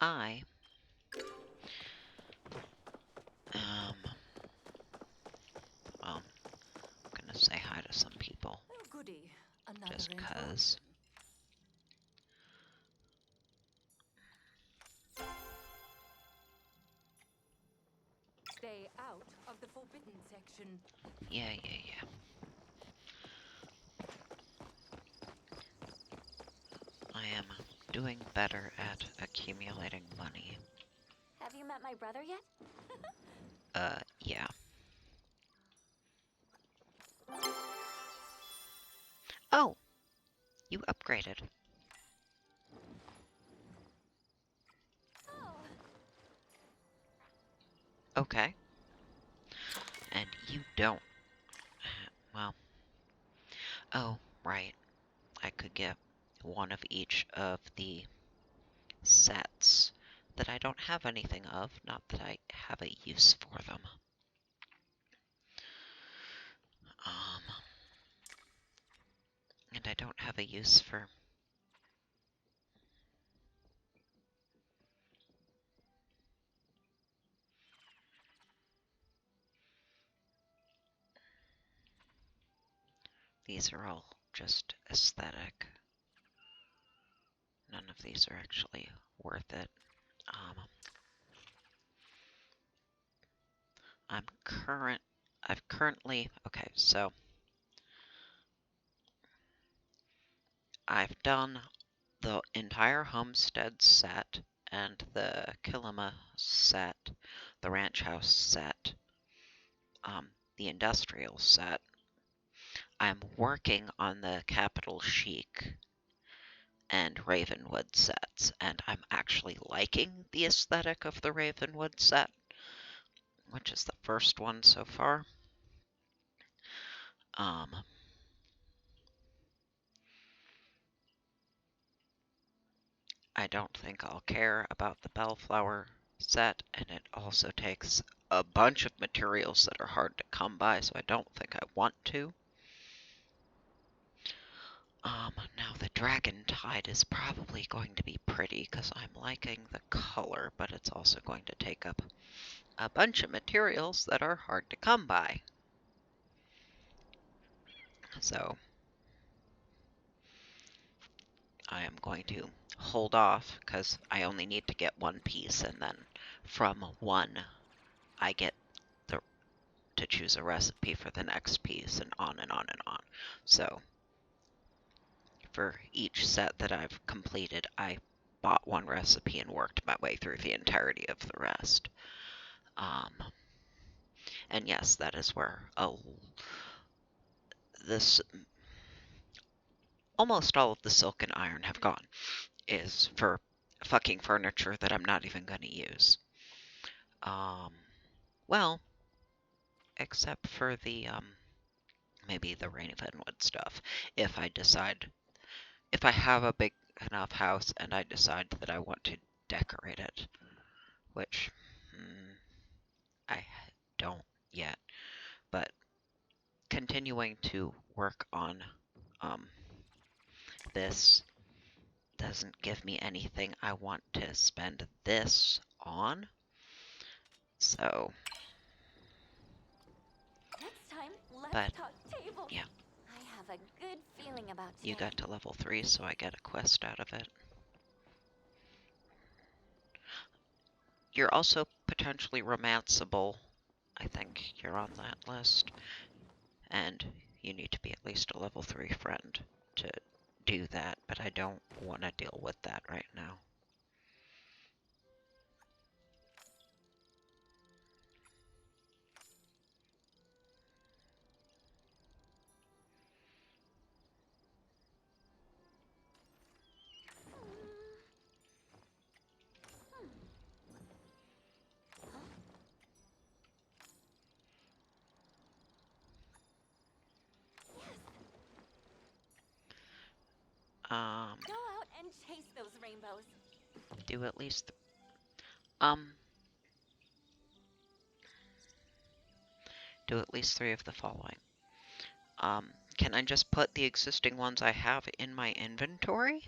I am, well, I'm gonna say hi to some people. Oh, goody. Another Just interruption. 'cause. Stay out of the forbidden section. Yeah. I am doing better at accumulating money. Have you met my brother yet? Yeah. Oh! You upgraded. Oh. Okay. And you don't. Well. Oh, right. I could get one of each of the sets that I don't have anything of, not that I have a use for them. And I don't have a use for... These are all just aesthetic. None of these are actually worth it. I've currently, okay, so I've done the entire homestead set and the Kilima set, the ranch house set, the industrial set. I'm working on the Capital Chic and Ravenwood sets, and I'm actually liking the aesthetic of the Ravenwood set, which is the first one so far. I don't think I'll care about the Bellflower set, and it also takes a bunch of materials that are hard to come by, so I don't think I want to. Now the Dragon Tide is probably going to be pretty, because I'm liking the color, but it's also going to take up a bunch of materials that are hard to come by. So I am going to hold off, because I only need to get one piece, and then from one I get to choose a recipe for the next piece, and on and on and on. So for each set that I've completed, I bought one recipe and worked my way through the entirety of the rest. And yes, that is where this almost all of the silk and iron have gone, is for fucking furniture that I'm not even going to use. Well, except for the maybe the Ravenwood stuff. If I have a big enough house and I decide that I want to decorate it, which I don't yet, but continuing to work on this doesn't give me anything I want to spend this on. So, Next time, let's but talk tables. yeah. I have a good feeling about You today. got to level 3, so I get a quest out of it. You're also potentially romanceable. I think you're on that list. And you need to be at least a level 3 friend to do that, but I don't want to deal with that right now. Go out and chase those rainbows. Do at least do at least 3 of the following. Can I just put the existing ones I have in my inventory?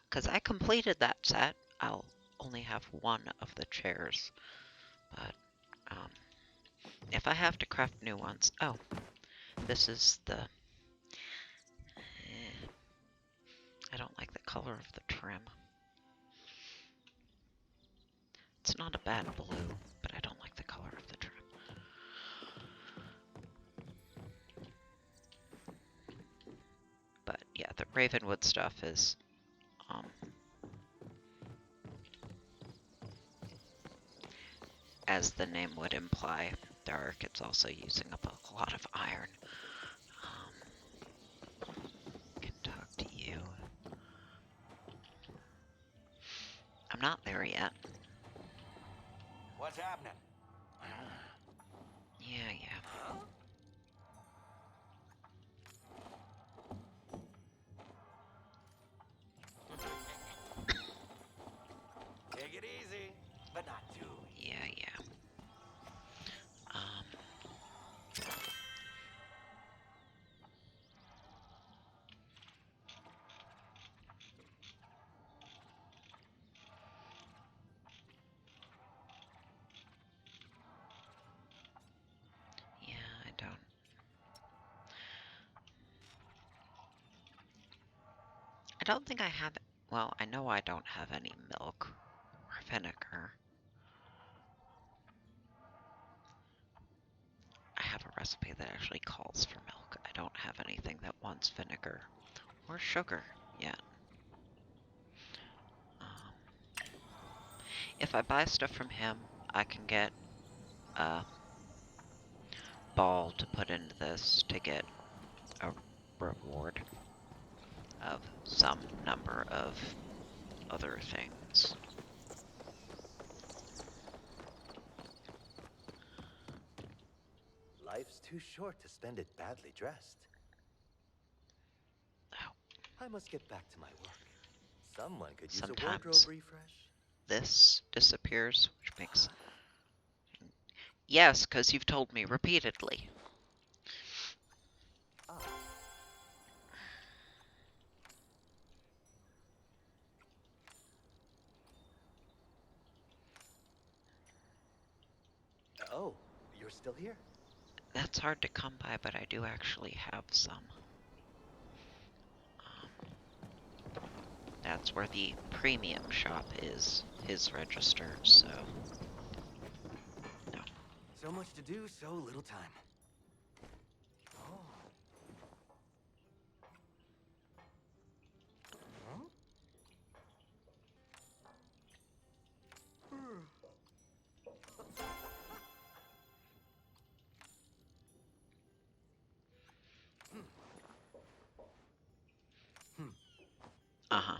Because I completed that set. I'll only have one of the chairs, but if I have to craft new ones, oh, this is the. I don't like the color of the trim. It's not a bad blue, but I don't like the color of the trim. But yeah, the Ravenwood stuff is, as the name would imply, dark. It's also using up a lot of iron. Can talk to you. I'm not there yet. What's happening? Yeah. Take it easy, but not too easy. Yeah. Yeah, I don't. I don't think I have. Well, I know I don't have any milk or vinegar. I have a recipe that actually calls for milk. I don't have anything that wants vinegar or sugar yet. If I buy stuff from him, I can get a ball to put into this to get a reward of some number of other things. Life's too short to spend it badly dressed. Oh. I must get back to my work. Someone could use a Sometimes wardrobe refresh. this disappears, which makes... Yes, because you've told me repeatedly. Ah. Oh, you're still here? That's hard to come by, but I do actually have some. That's where the premium shop is, his register, so... No. So much to do, so little time. Oh. Huh? Uh-huh.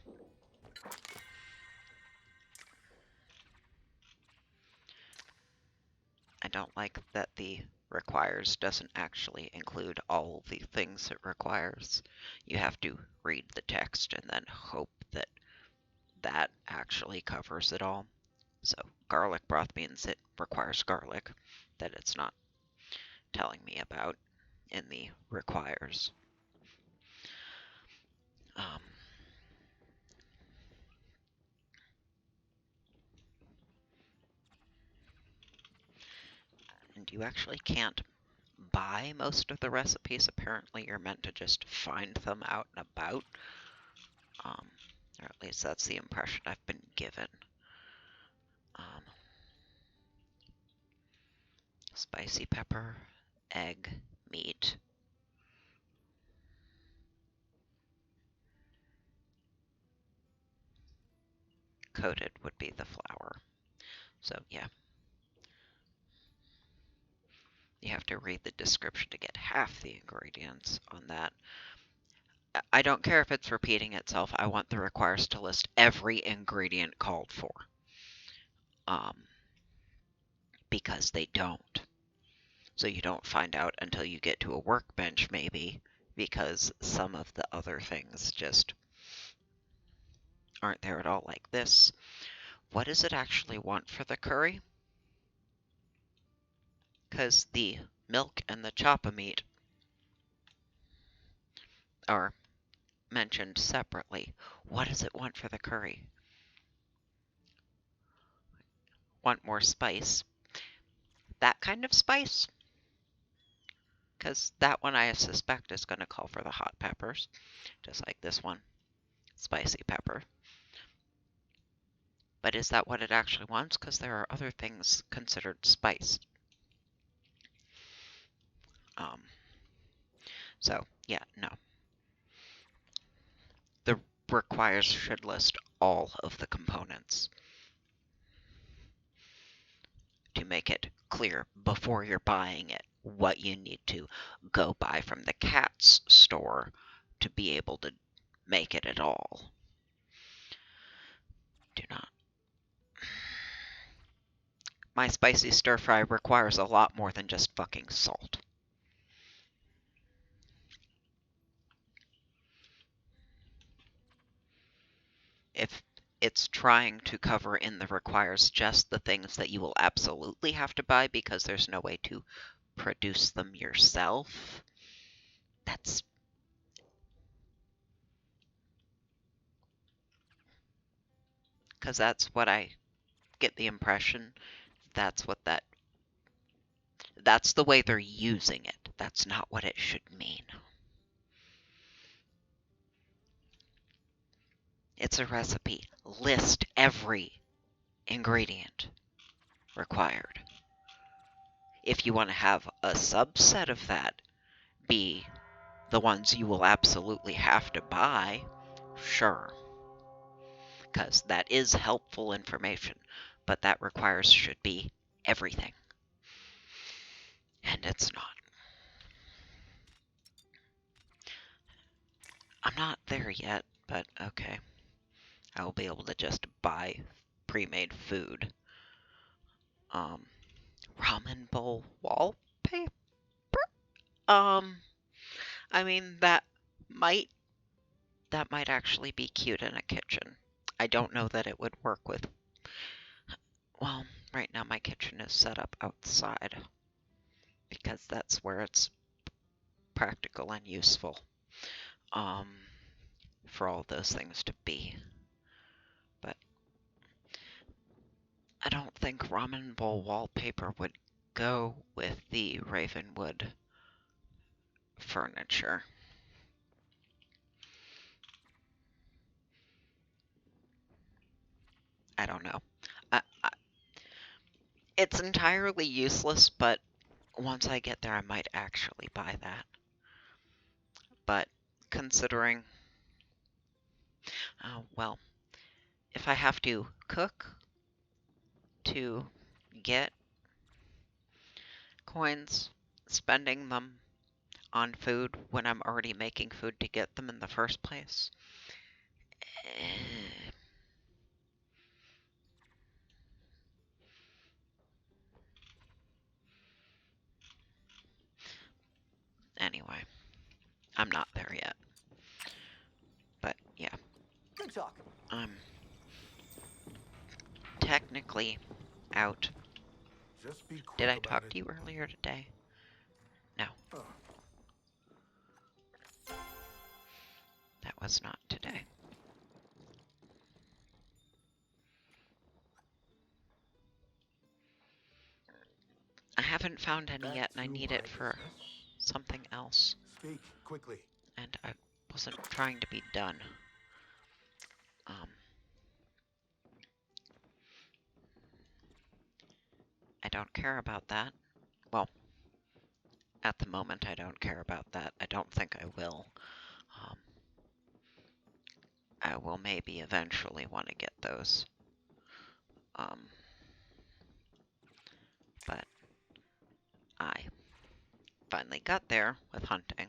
I don't like that the requires doesn't actually include all the things it requires. You have to read the text and then hope that that actually covers it all. So garlic broth means it requires garlic, that it's not telling me about in the requires. And you actually can't buy most of the recipes. Apparently you're meant to just find them out and about. Or at least that's the impression I've been given. Spicy pepper, egg, meat. Coated would be the flour. So yeah. You have to read the description to get half the ingredients on that. I don't care if it's repeating itself. I want the requires to list every ingredient called for. Because they don't. So you don't find out until you get to a workbench, maybe, because some of the other things just aren't there at all, like this. What does it actually want for the curry? Because the milk and the choppa meat are mentioned separately. What does it want for the curry? want more spice. That kind of spice, because that one I suspect is going to call for the hot peppers, just like this one, spicy pepper. But is that what it actually wants? Because there are other things considered spice. So, yeah, no. The requires should list all of the components to make it clear before you're buying it what you need to go buy from the cat's store to be able to make it at all. Do not. My spicy stir fry requires a lot more than just fucking salt. If it's trying to cover in the requires just the things that you will absolutely have to buy because there's no way to produce them yourself, that's because that's what I get the impression that's the way they're using it. That's not what it should mean. It's a recipe. List every ingredient required. If you want to have a subset of that be the ones you will absolutely have to buy, sure, because that is helpful information, but that requires should be everything. And it's not. I'm not there yet, but okay. I will be able to just buy pre-made food. Ramen bowl wallpaper? I mean might that might actually be cute in a kitchen. I don't know that it would work with. Well, right now my kitchen is set up outside because that's where it's practical and useful for all those things to be. But I don't think ramen bowl wallpaper would go with the Ravenwood furniture. I don't know. It's entirely useless, but once I get there, I might actually buy that. But considering, well, if I have to cook to get coins, spending them on food when I'm already making food to get them in the first place. Anyway, I'm not there yet. But yeah. Good talk. I'm technically out. Just be quick Did I about talk it. to you earlier today? No. Oh. That was not today. I haven't found any Back yet, and I to need my it for business. something else. Speak quickly. And I wasn't trying to be done. I don't care about that. Well, at the moment I don't care about that. I don't think I will. I will maybe eventually want to get those. But I finally got there with hunting.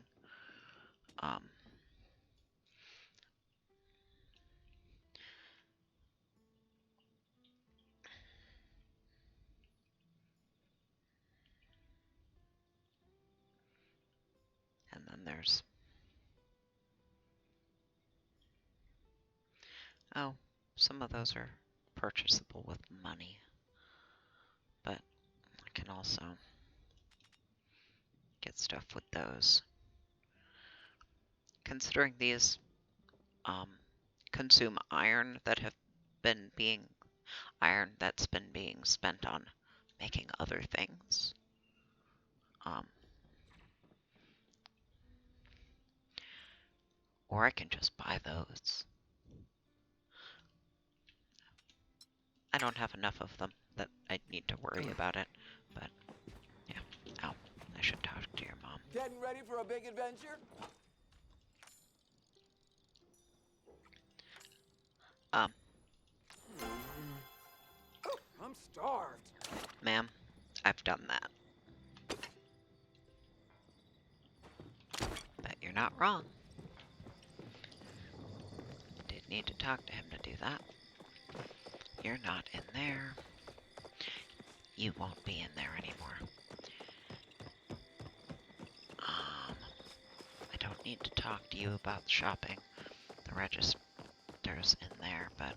And then there's... Oh, some of those are purchasable with money. But I can also get stuff with those. Considering these consume iron that have been being iron that's been being spent on making other things. Or I can just buy those. I don't have enough of them that I need to worry about it, but yeah. Oh, I should talk to your mom. Getting ready for a big adventure? Um, Oh, I'm starved. ma'am, I've done that. But you're not wrong. Did need to talk to him to do that. You're not in there. You won't be in there anymore. I don't need to talk to you about shopping. The register's in there, but...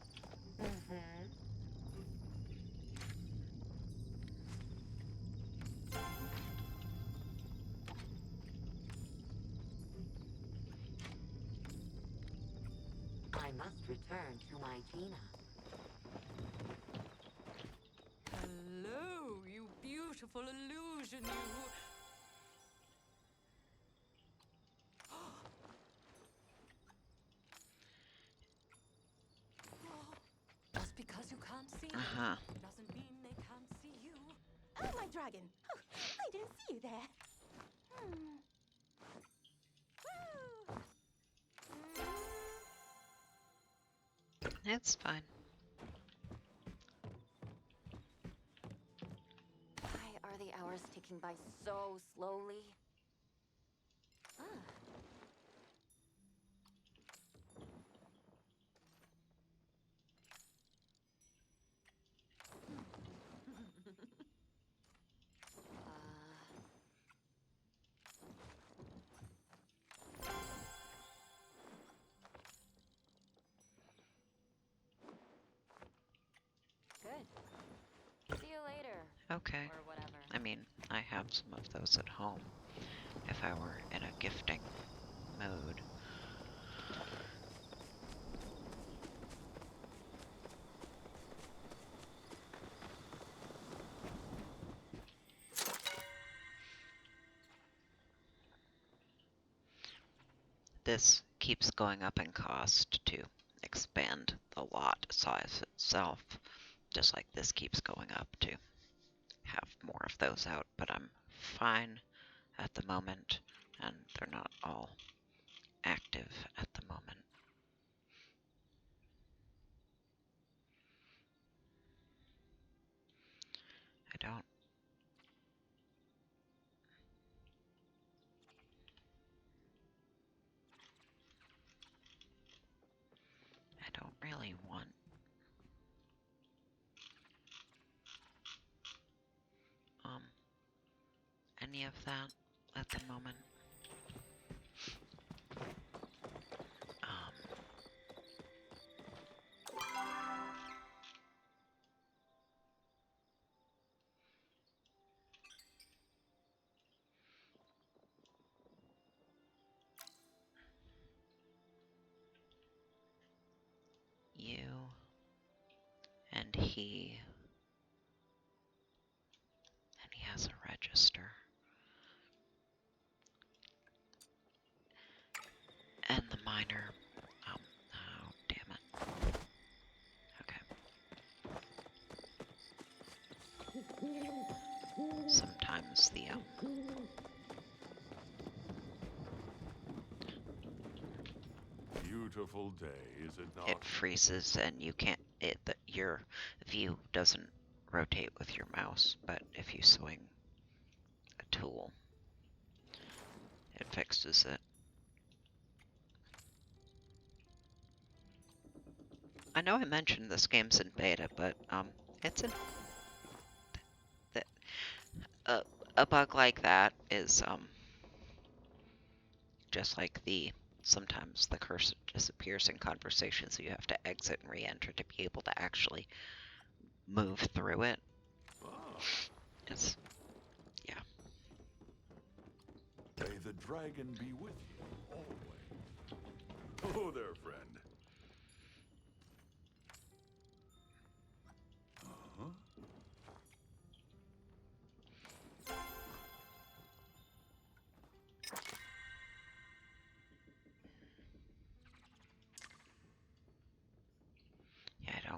I must return to my Gina. Hello, you beautiful illusion, you. Just because you can't see them Uh-huh. doesn't mean they can't see you. Oh, my dragon. I didn't see you there. Woo. It's fine. Why are the hours ticking by so slowly? Ah. Good. See you later. Okay. Or whatever. I mean, I have some of those at home. If I were in a gifting mode. This keeps going up in cost to expand the lot size itself, just like this keeps going up to have more of those out, but I'm fine at the moment, and they're not all active at the moment. I don't really want any of that at the moment. You and he has a register. And the miner, oh damn it. Okay. Sometimes the Beautiful day, is it not? it freezes and you can't your view doesn't rotate with your mouse, but if you swing a tool, it fixes it. I know I mentioned this game's in beta, but it's in a bug like that is just like sometimes the cursor disappears in conversation, so you have to exit and re-enter to be able to actually move through it. Ah. It's yeah. May the dragon be with you always. Oh there, friend.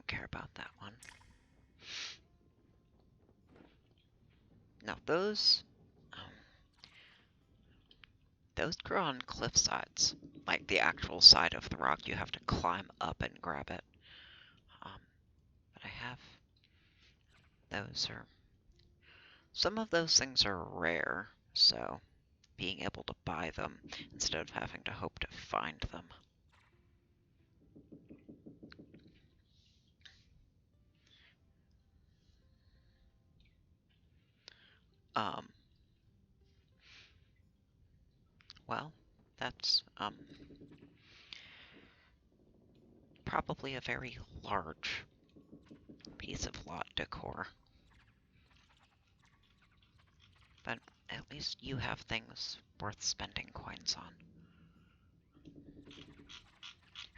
don't care about that one. No, those grow on cliff sides, like the actual side of the rock. You have to climb up and grab it. But I have some of those things are rare, so being able to buy them instead of having to hope to find them. Um, well, that's probably a very large piece of lot decor. But at least you have things worth spending coins on.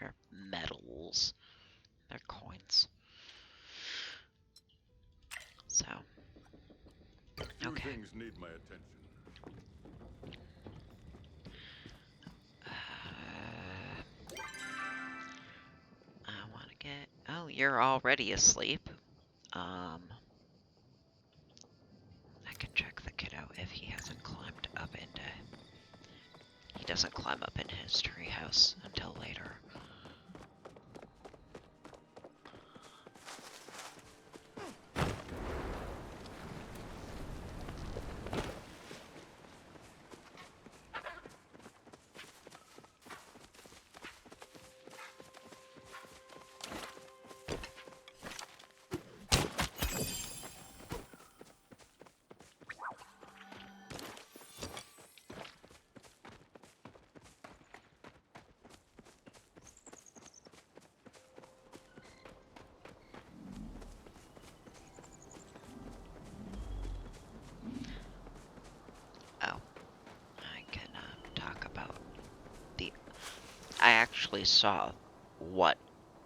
Or medals. They're coins. So, Two okay. things need my attention. I want to get... Oh, you're already asleep. I can check the kiddo if he hasn't climbed up into... He doesn't climb up in his treehouse until later. Oh, I can talk about the... I actually saw what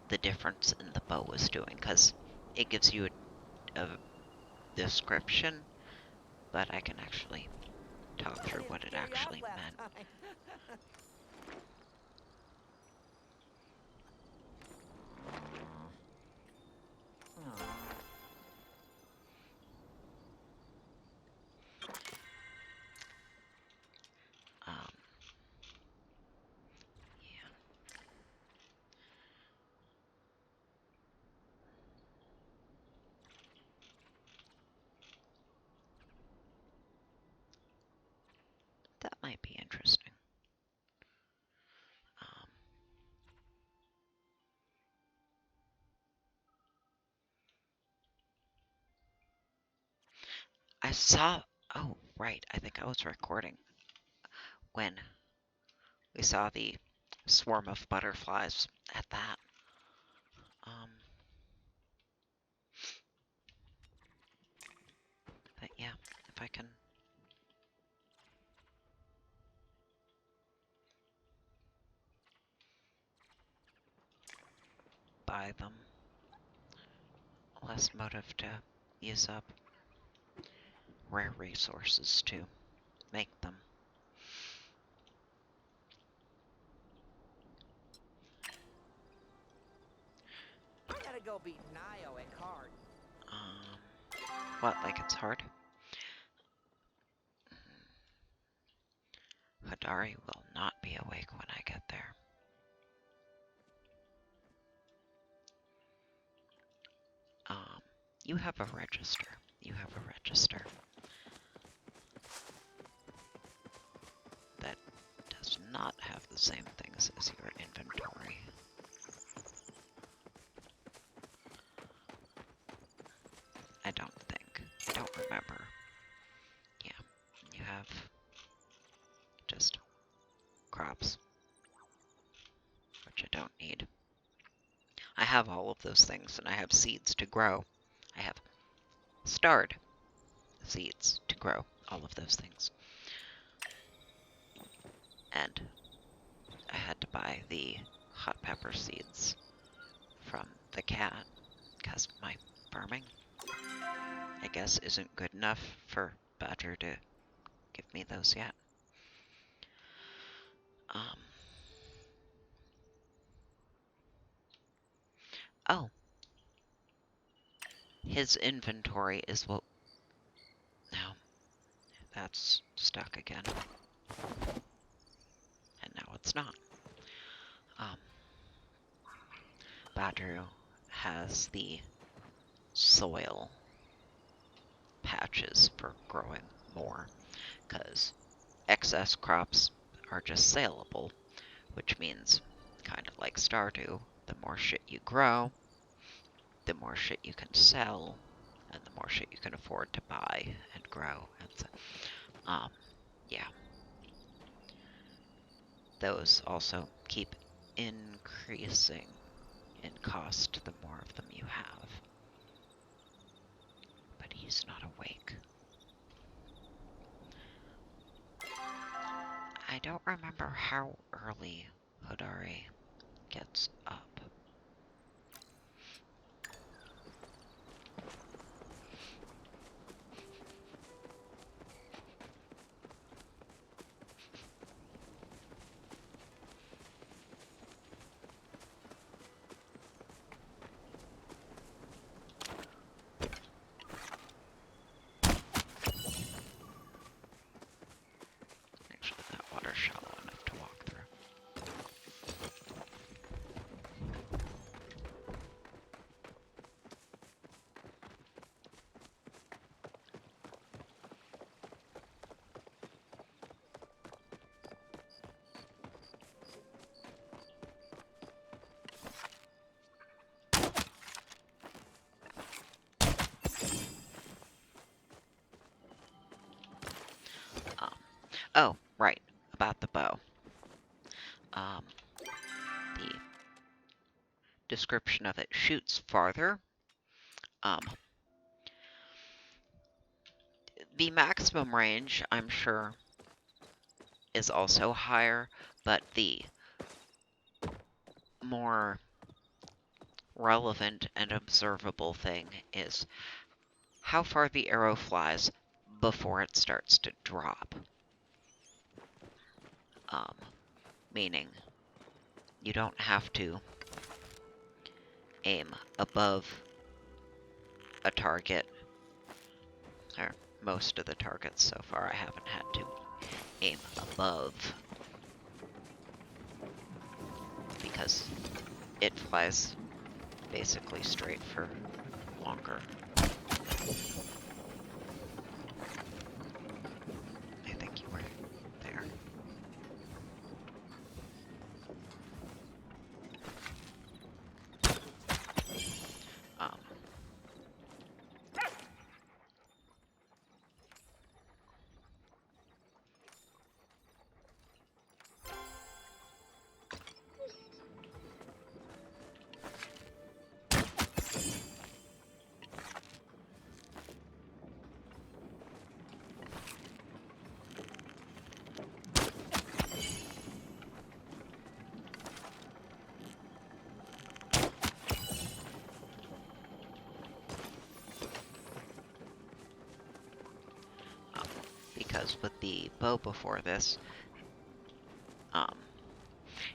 the difference in the bow was doing, because it gives you a description, but I can actually talk through what it actually meant. Um, yeah. That might be interesting. Um, I saw... Oh, right. I think I was recording when we saw the swarm of butterflies at that. But yeah, if I can... buy them. Less motive to use up rare resources to make them. I gotta go beat Nio at card. What, like it's hard? Hadari will not be awake when I get there. You have a register. You have a register. That does not have the same things as your inventory. I don't think. I don't remember. Yeah, you have just crops, which I don't need. I have all of those things, and I have seeds to grow. I have starred seeds to grow all of those things. And I had to buy the hot pepper seeds from the cat, because my farming, I guess, isn't good enough for Badger to give me those yet. Oh, his inventory is what... Now, that's stuck again. And now it's not. Badru has the soil patches for growing more, because excess crops are just saleable, which means, kind of like Stardew, the more shit you grow, the more shit you can sell, and the more shit you can afford to buy and grow. And so, yeah. Those also keep increasing in cost the more of them you have. But he's not awake. I don't remember how early Hodari gets up. Actually, that water's shallow enough to walk through. Oh, right, about the bow. The description of it shoots farther. The maximum range, I'm sure, is also higher, but the more relevant and observable thing is how far the arrow flies before it starts to drop. Meaning, you don't have to aim above a target, or most of the targets so far I haven't had to aim above, because it flies basically straight for longer. I think you were there. Because with the bow before this,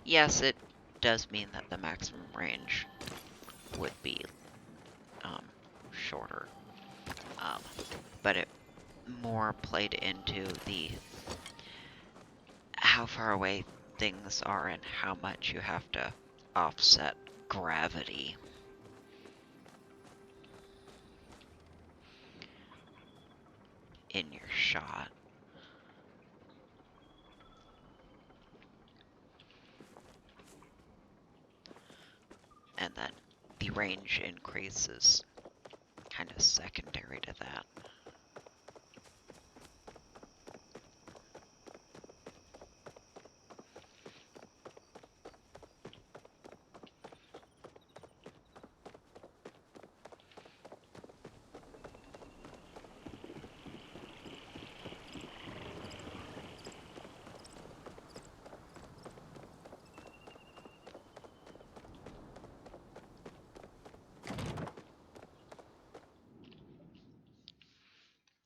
yes, it does mean that the maximum range would be shorter, but it more played into the how far away things are and how much you have to offset gravity. In your shot. And then the range increase is kind of secondary to that.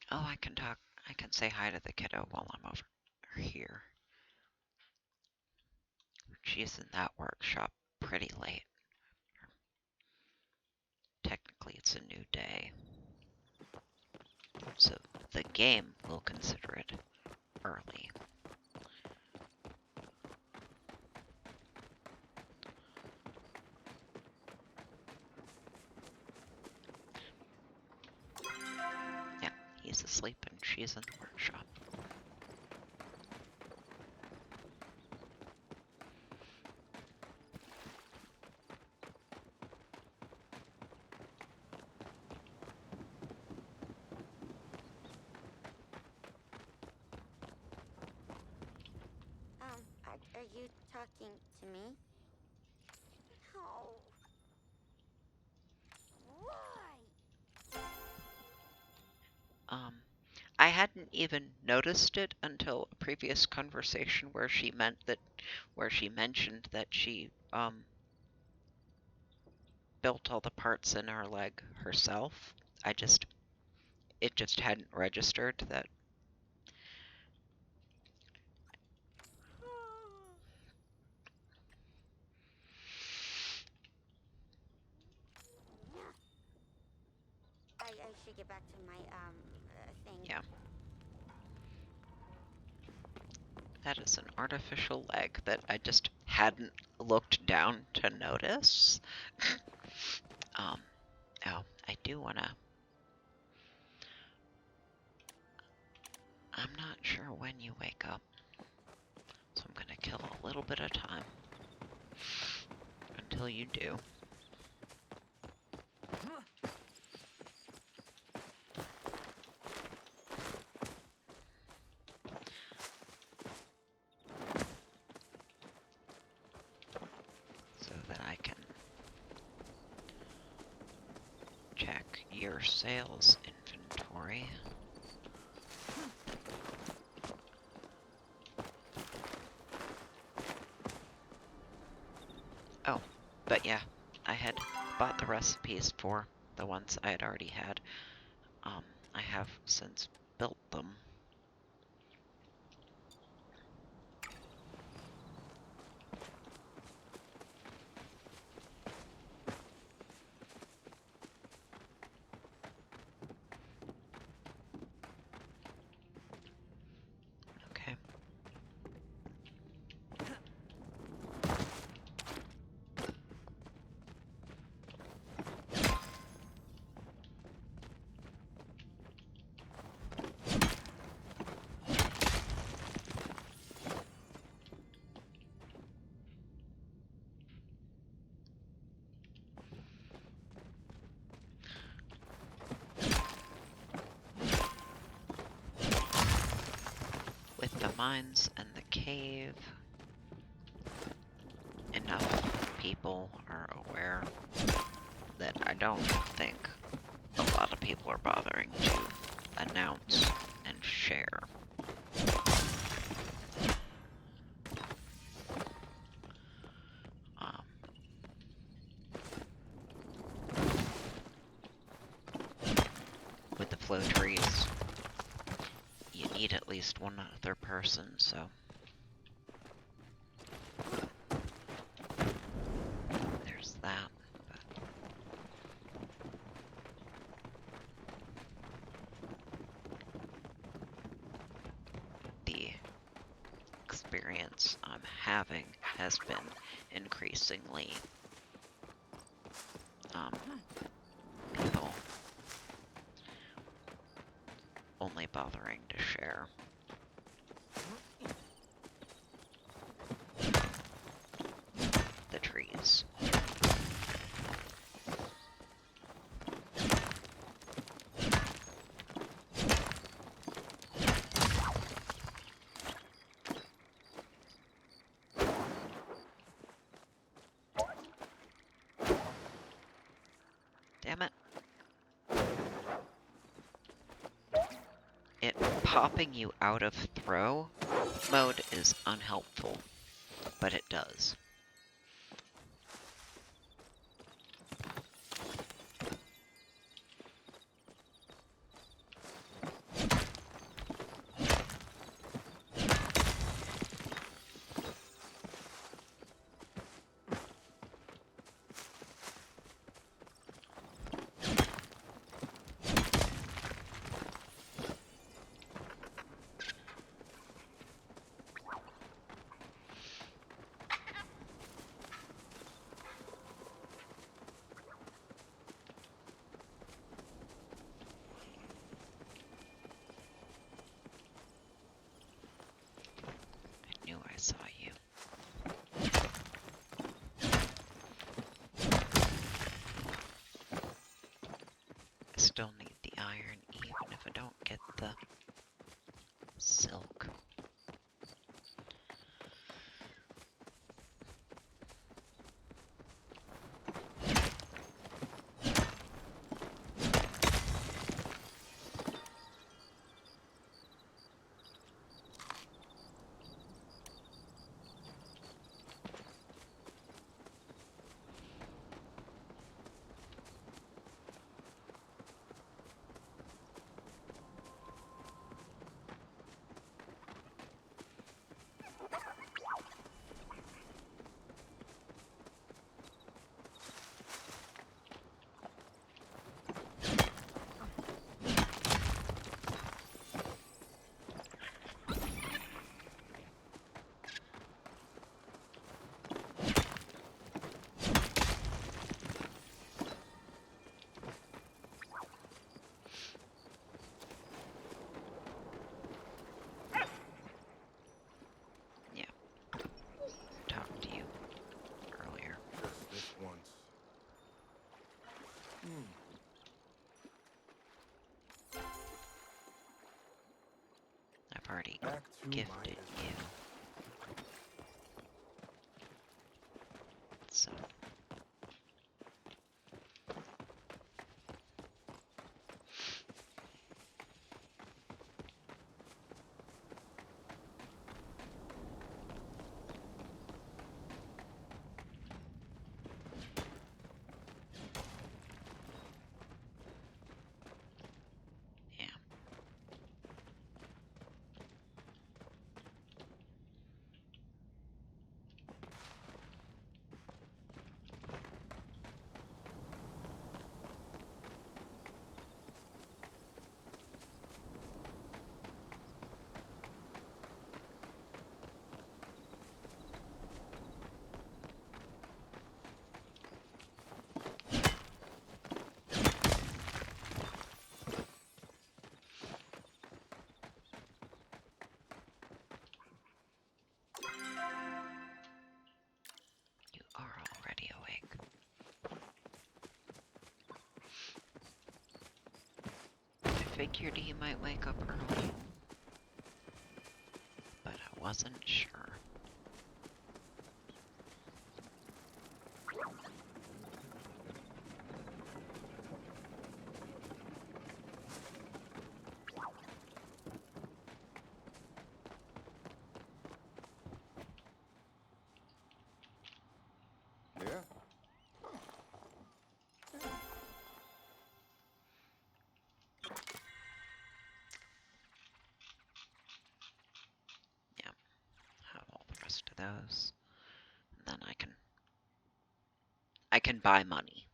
Oh, I can say hi to the kiddo while I'm over here. She's in that workshop pretty late. Technically, it's a new day. So the game will consider it early. Yeah, he's asleep and she's in the workshop. Are you talking to me? Oh. Why? I hadn't even noticed it until a previous conversation where she mentioned that she built all the parts in her leg herself. It just hadn't registered that. I should get back to my, thing. Yeah. That is an artificial leg that I just hadn't looked down to notice. Oh, I do wanna. I'm not sure when you wake up, so I'm gonna kill a little bit of time until you do. So that I can check your sales inventory. Oh, but yeah, I had bought the recipes for the ones I had already had. I have since built them. Okay. With the mines and the cave, enough people are aware that I don't think a lot of people are bothering to announce and share. Um, with the flow trees, you need at least one other person, so there's that. The experience I'm having has been increasingly people only bothering to share. The trees. Damn it. It popping you out of throw mode is unhelpful, but it does. still need the iron, even if I don't get the silk. Talked to you earlier. Just this once. I've already Back to my gifted you. So. Yeah. You are already awake. I figured he might wake up early, but I wasn't sure. Yeah? Yeah, have all the rest of those. And then I can buy money.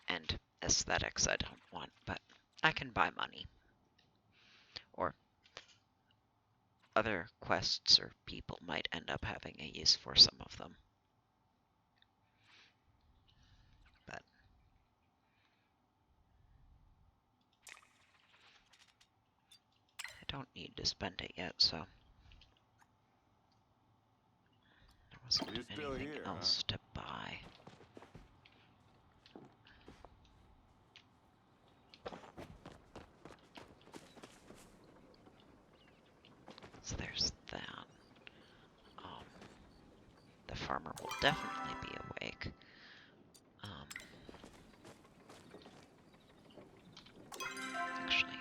And aesthetics I don't want, but I can buy money. Or other quests or people might end up having a use for some of them. But I don't need to spend it yet, so there wasn't You're still anything here, else to buy. So there's that. The farmer will definitely be awake. Actually,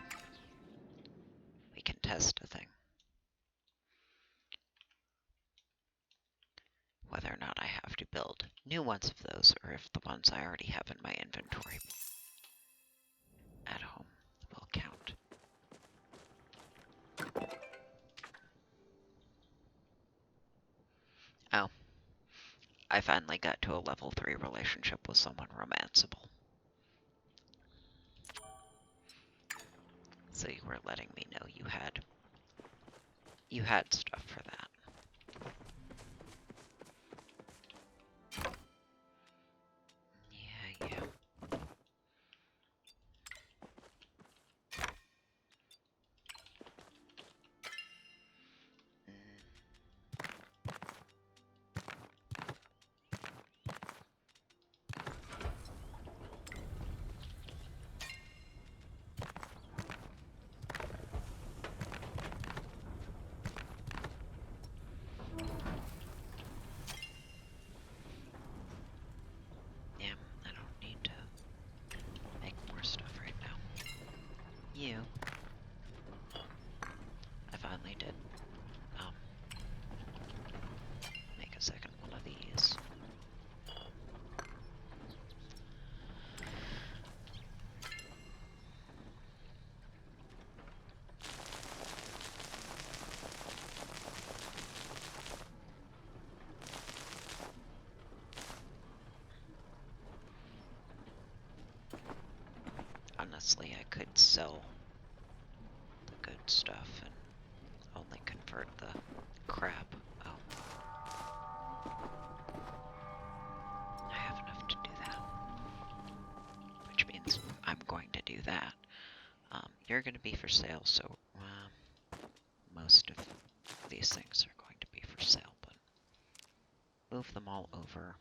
we can test a thing. Whether or not I have to build new ones of those, or if the ones I already have in my inventory at home will count. Oh, I finally got to a level 3 relationship with someone romanceable. So you were letting me know you had stuff for that. Yeah, yeah. you. I finally did, make a second one of these. Honestly, I could sell the good stuff and only convert the crap. Oh. I have enough to do that. Which means I'm going to do that. You're going to be for sale, so most of these things are going to be for sale, but move them all over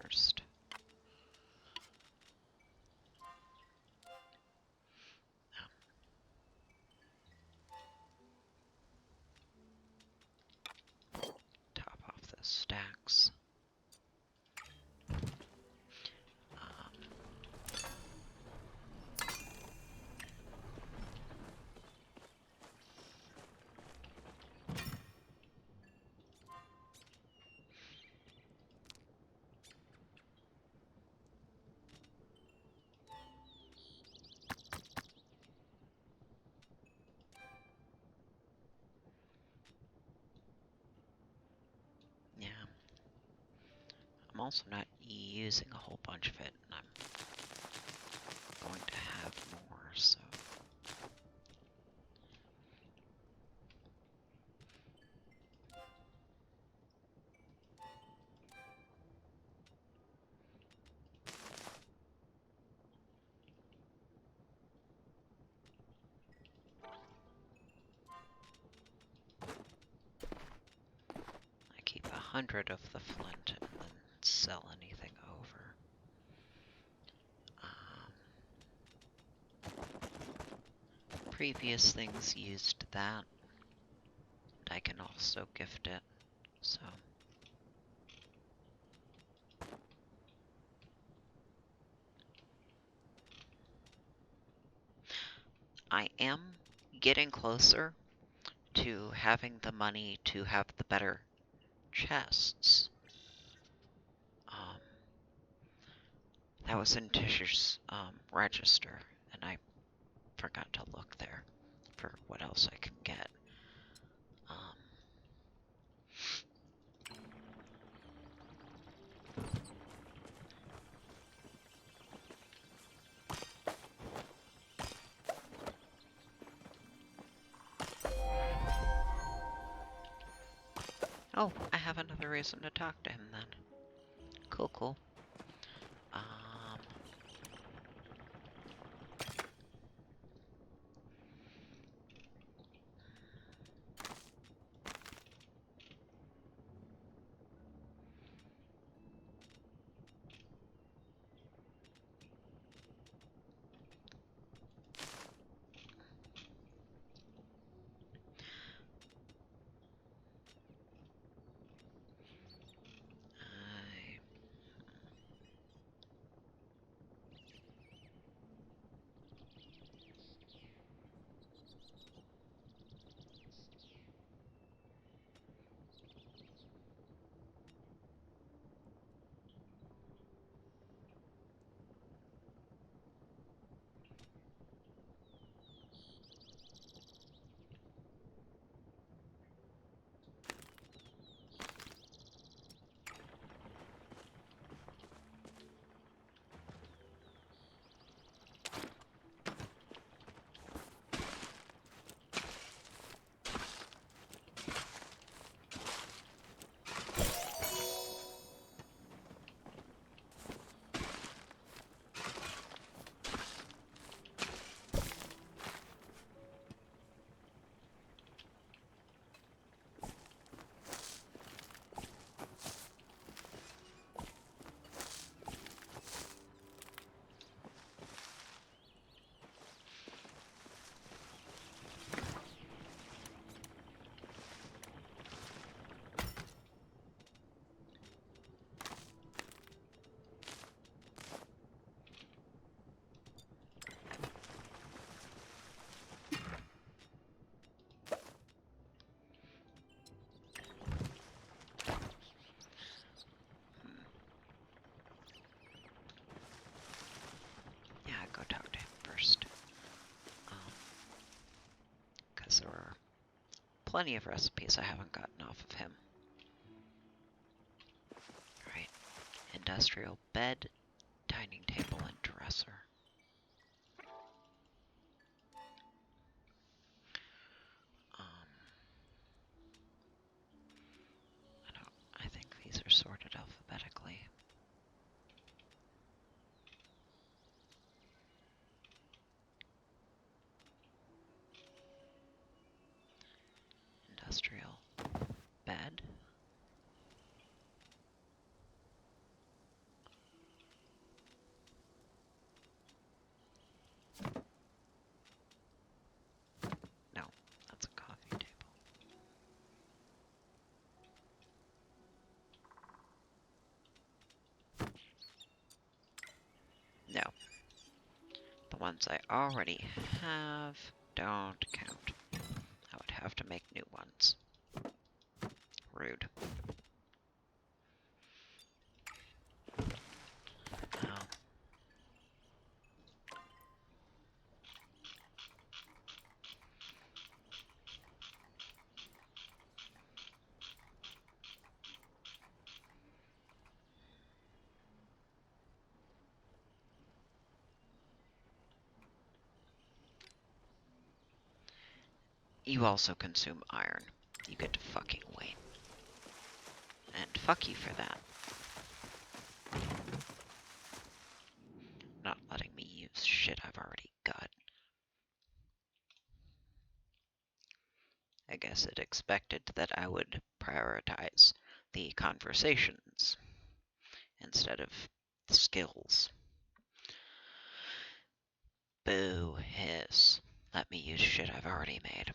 first. Top off the stacks. Yeah. I'm also not using a whole bunch of it, and I'm going to have more, so... I keep 100 of the flint and then sell anything over. Previous things used that. I can also gift it, so... I am getting closer to having the money to have the better chests. That was in Tisher's register, and I forgot to look there for what else I can get. Oh, I have another reason to talk to him then. Cool, cool. plenty of recipes I haven't gotten off of him. Right. Industrial bed, dining table, and dresser. I think these are sorted alphabetically. Industrial bed. No, that's a coffee table. No. The ones I already have don't count. I would have to make new ones. Rude. Oh. You also consume iron. You get to fucking wait. And fuck you for that. Not letting me use shit I've already got. I guess it expected that I would prioritize the conversations instead of the skills. Boo, hiss. Let me use shit I've already made.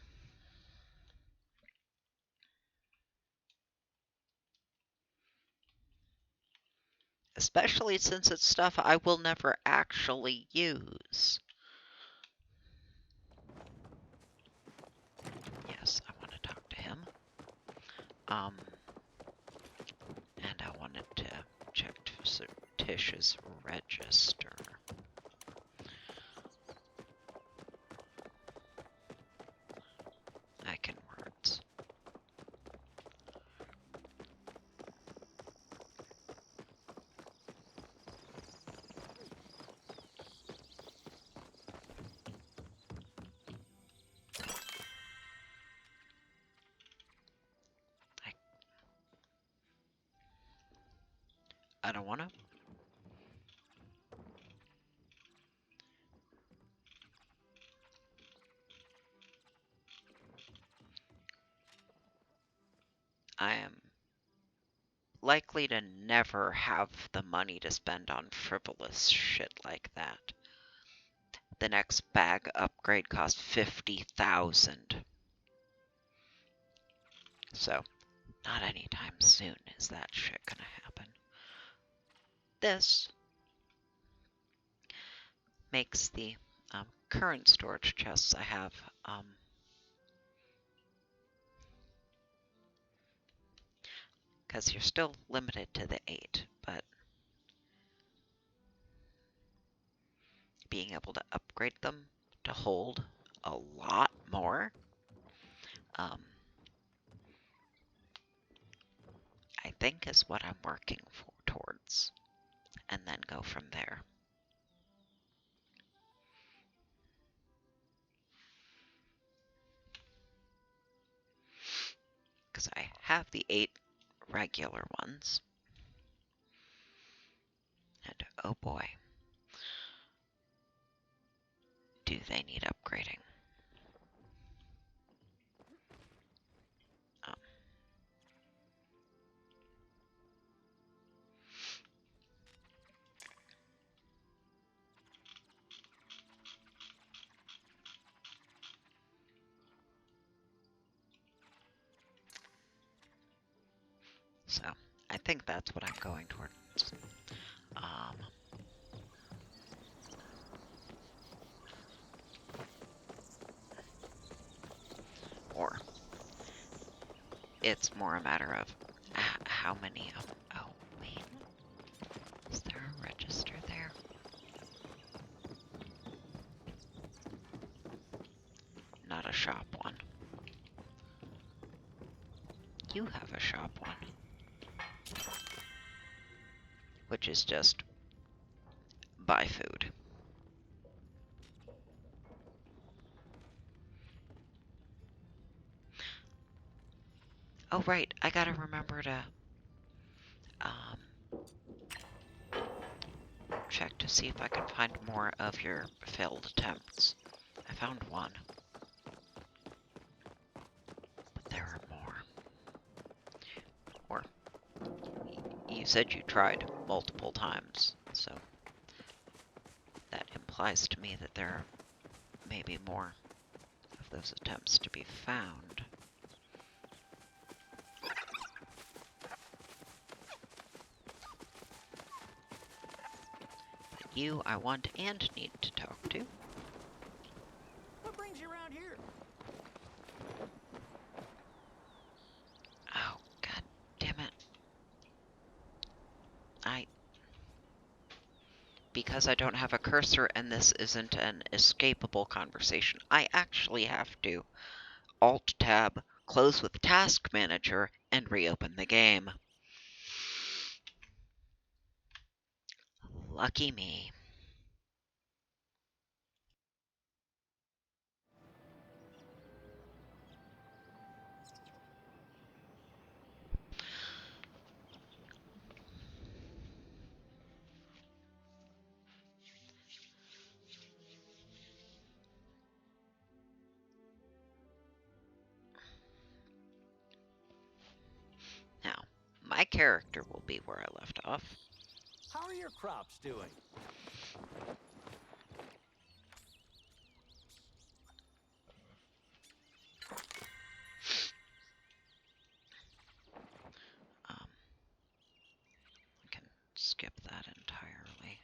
Especially since it's stuff I will never actually use. Yes, I want to talk to him. And I wanted to check Tish's register. I can words. I don't want to. I am likely to never have the money to spend on frivolous shit like that. The next bag upgrade costs 50,000. So, not anytime soon is that shit gonna happen. This makes the current storage chests I have because you're still limited to the 8, but being able to upgrade them to hold a lot more, I think is what I'm working towards, and then go from there. Because I have the 8 regular ones, and oh boy, do they need upgrading. So, I think that's what I'm going towards. Or it's more a matter of how many oh, wait. Is there a register there? Not a shop one. you have a shop one, which is just buy food. Oh, right, I gotta remember to check to see if I can find more of your failed attempts. I found one, but there are more. Or, you said you tried multiple times, so that implies to me that there are maybe more of those attempts to be found. But you, I want and need to talk to. What brings you around here? Oh, god damn it. Because I don't have a cursor and this isn't an escapable conversation, I actually have to Alt-Tab, close with Task Manager, and reopen the game. Lucky me. Now, my character will be where I left off. How are your crops doing? I can skip that entirely.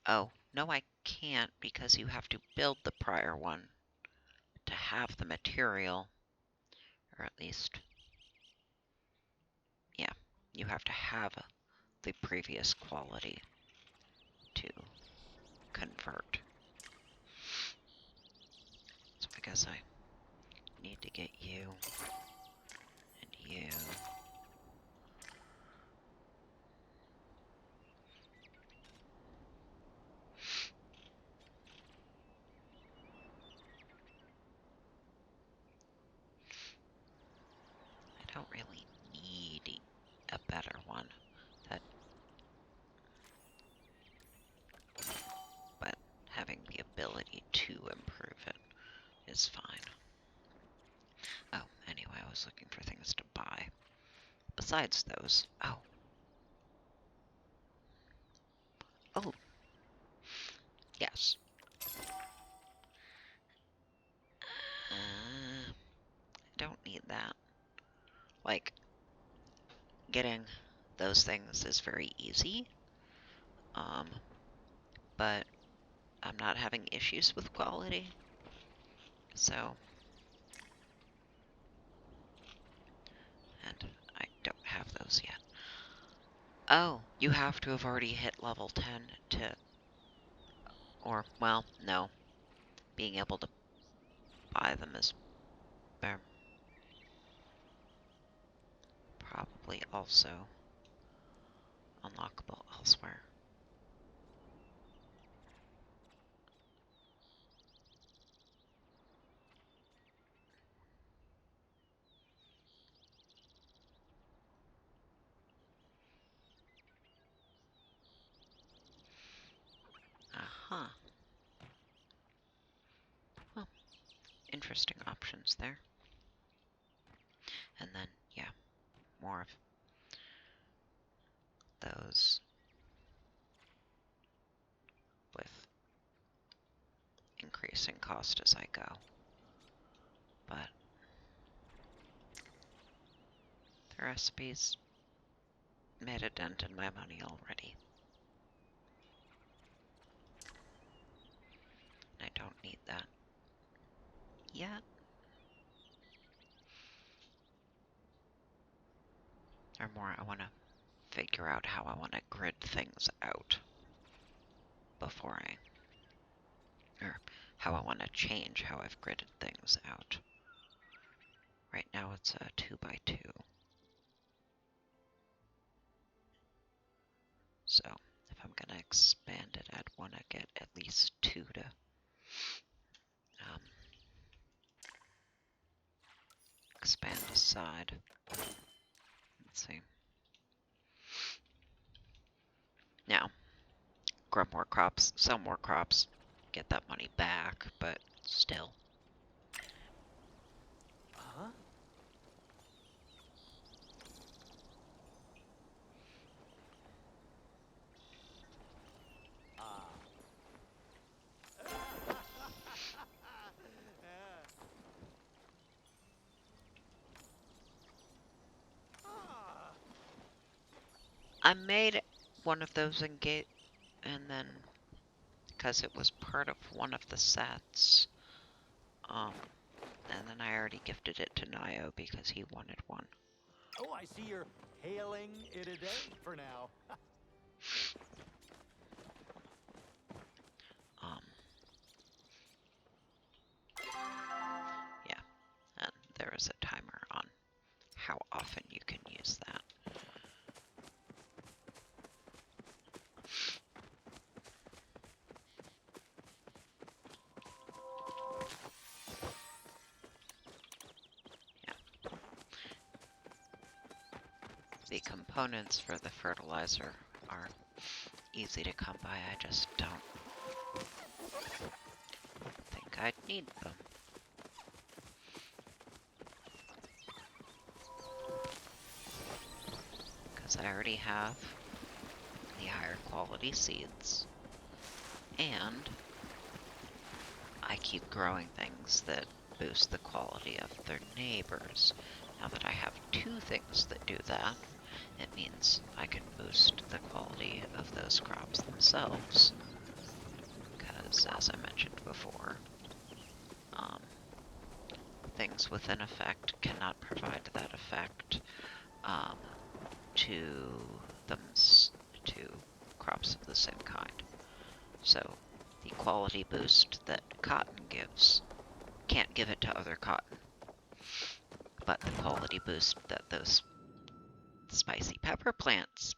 Oh, no I can't because you have to build the prior one to have the material, or at least, yeah, you have to have the previous quality to convert. So I guess I need to get you and you. I don't really need a better one. But having the ability to improve it is fine. Oh, anyway, I was looking for things to buy. Besides those, oh, yes. I don't need that. Like, getting those things is very easy. But I'm not having issues with quality. So, and I don't have those yet. Oh, you have to have already hit level 10 to, or, well, no. Being able to buy them is probably also unlockable elsewhere. Aha. Well, interesting options there. And then, yeah, more of those with increasing cost as I go. But the recipes made a dent in my money already. I don't need that yet. Or more, I want to figure out how I want to grid things out before or how I want to change how I've gridded things out Right now it's a 2x2. So if I'm gonna expand it, I'd want to get at least 2 to expand the side. Let's see. Now, grow more crops, sell more crops, get that money back, but still. Huh? Ah. I made one of those and then because it was part of one of the sets, and then I already gifted it to Nio because he wanted one. Oh, I see you're hailing it a day for now. Um, yeah, and there is a timer on how often you can use that. The components for the fertilizer are easy to come by, I just don't think I'd need them. Because I already have the higher quality seeds, and I keep growing things that boost the quality of their neighbors. Now that I have 2 things that do that, it means I can boost the quality of those crops themselves. Because, as I mentioned before, things with an effect cannot provide that effect to to crops of the same kind. So, the quality boost that cotton gives can't give it to other cotton, but the quality boost that those spicy pepper plants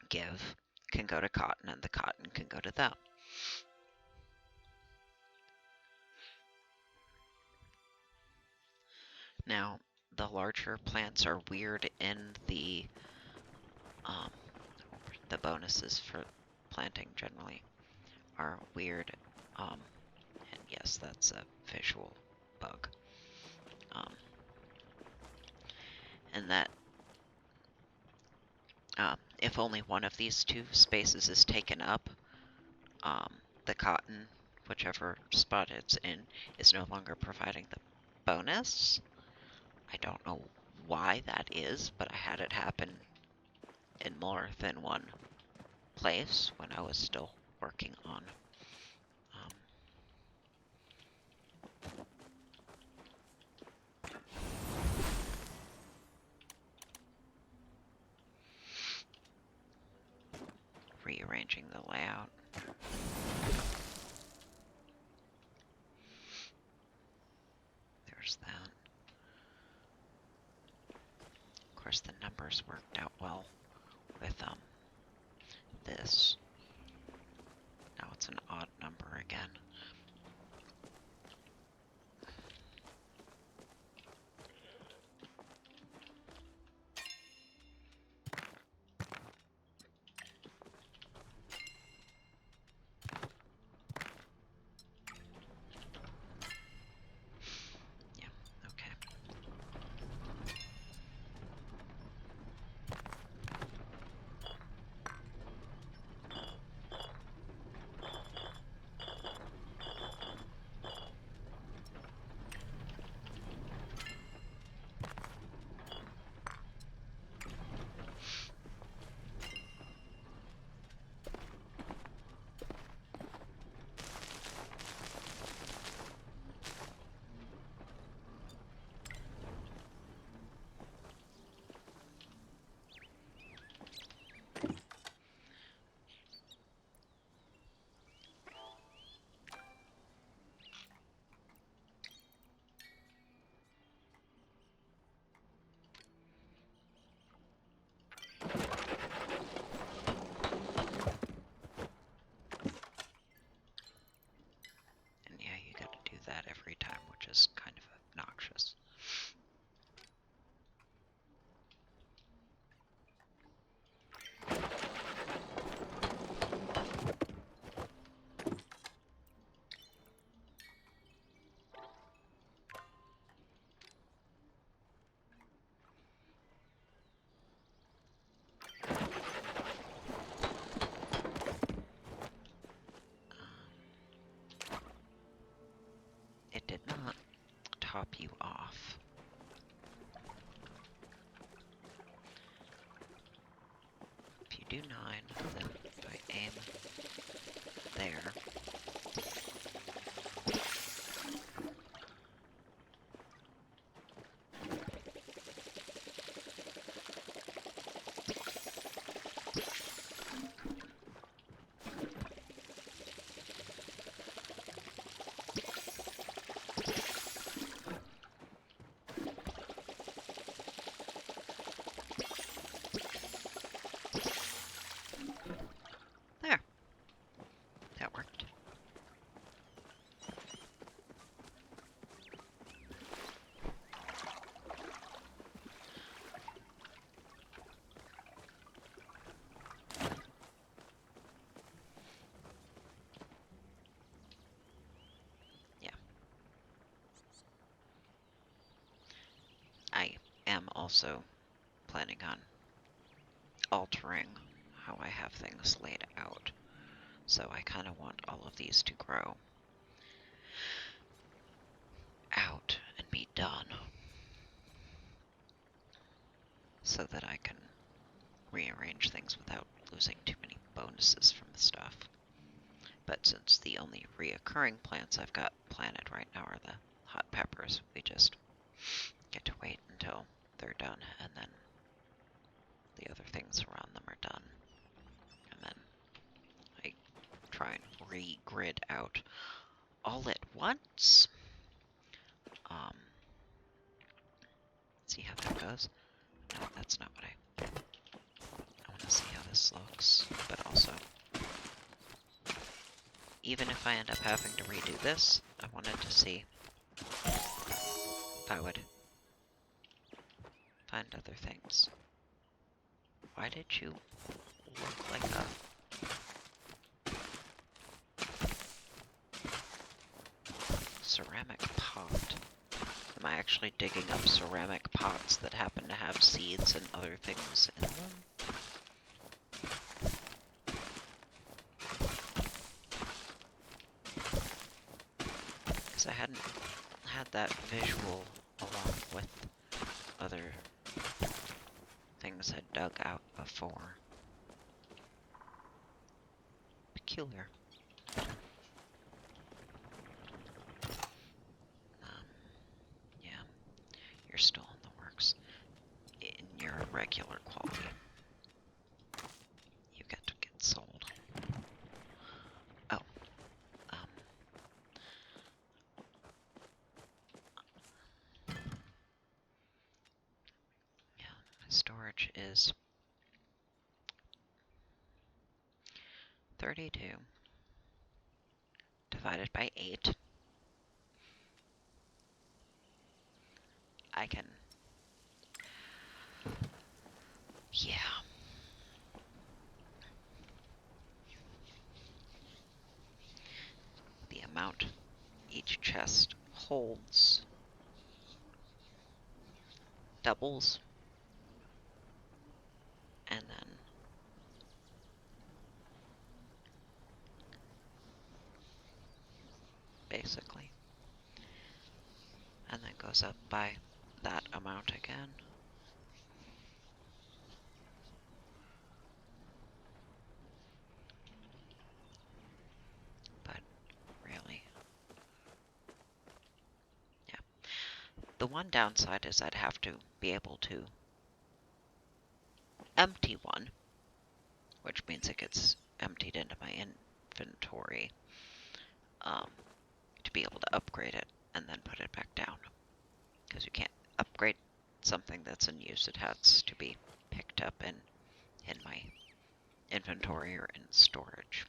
give can go to cotton, and the cotton can go to them. Now, the larger plants are weird in the bonuses for planting generally are weird, and yes, that's a visual bug. And that if only one of these 2 spaces is taken up, the cotton, whichever spot it's in, is no longer providing the bonus. I don't know why that is, but I had it happen in more than one place when I was still working on rearranging the layout. There's that. Of course, the numbers worked out well with this. Now it's an odd number again. Yeah, okay. do 9, then I aim there. There. That worked. Yeah. I am also planning on altering how I have things laid out. So I kind of want all of these to grow out and be done so that I can rearrange things without losing too many bonuses from the stuff. But since the only reoccurring plants I've got planted right now are the hot peppers, we just get to wait until they're done, and then the other things around them are done. And then I try and re-grid out all at once. See how that goes. No, that's not what I want to see how this looks, but also, even if I end up having to redo this, I wanted to see if I would find other things. Why did you look like a... ceramic pot? Am I actually digging up ceramic pots that happen to have seeds and other things in them? Because I hadn't had that visual along with other things I'd dug out before. Peculiar. Yeah, you're still in the works. In your regular quality, you get to get sold. Oh, yeah, my storage is 32 divided by 8. I can... yeah. The amount each chest holds doubles, and then basically, and then goes up by that amount again. But really, yeah. The one downside is I'd have to be able to empty one, which means it gets emptied into my inventory, to be able to upgrade it and then put it back down. Because you can't upgrade something that's in use, it has to be picked up in my inventory or in storage.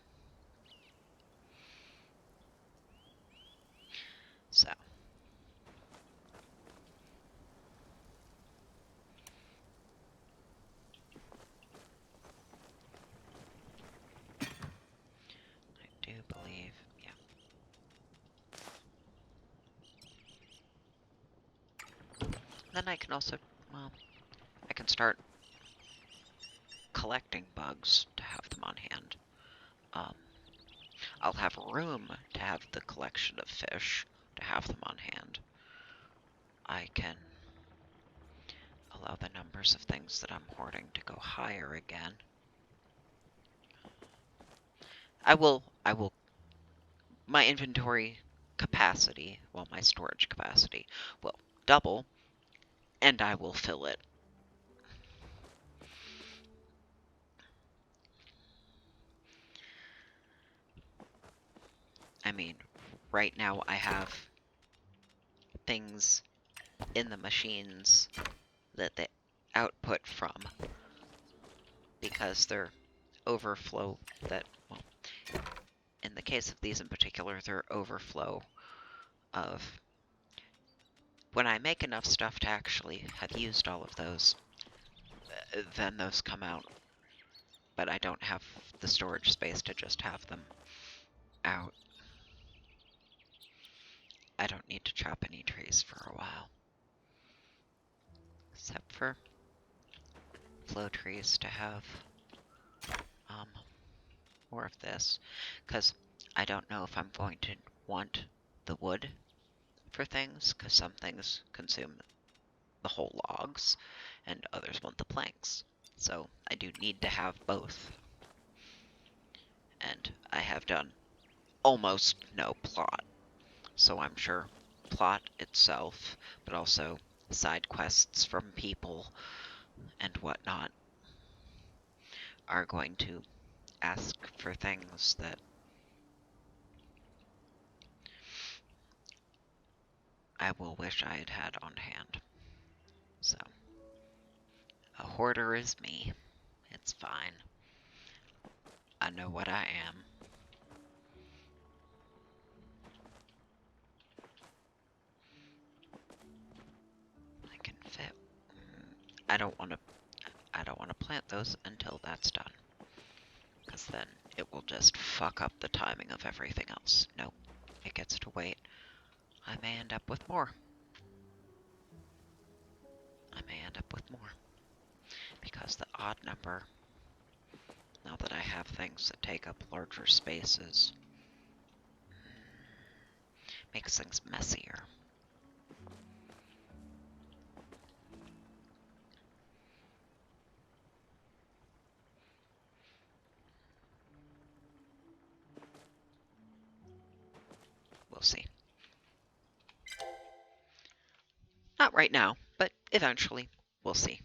So. I do believe, yeah. Then I can also, well, I can start collecting bugs to have them on hand. I'll have room to have the collection of fish to have them on hand. I can allow the numbers of things that I'm hoarding to go higher again. I will my inventory capacity, well, my storage capacity will double, and I will fill it. I mean, right now I have things in the machines that they output from because they're overflow that, well, in the case of these in particular, they're overflow of when I make enough stuff to actually have used all of those, then those come out. But I don't have the storage space to just have them out. I don't need to chop any trees for a while. Except for flow trees to have um, more of this. Because I don't know if I'm going to want the wood for things, because some things consume the whole logs, and others want the planks. So I do need to have both. And I have done almost no plot. So I'm sure plot itself, but also side quests from people and whatnot are going to ask for things that I will wish I had had on hand. So, a hoarder is me. It's fine. I know what I am. I can fit. I don't want to. I don't want to plant those until that's done, because then it will just fuck up the timing of everything else. Nope, it gets to wait. I may end up with more. I may end up with more. Because the odd number, now that I have things that take up larger spaces, makes things messier. We'll see. Not right now, but eventually, we'll see.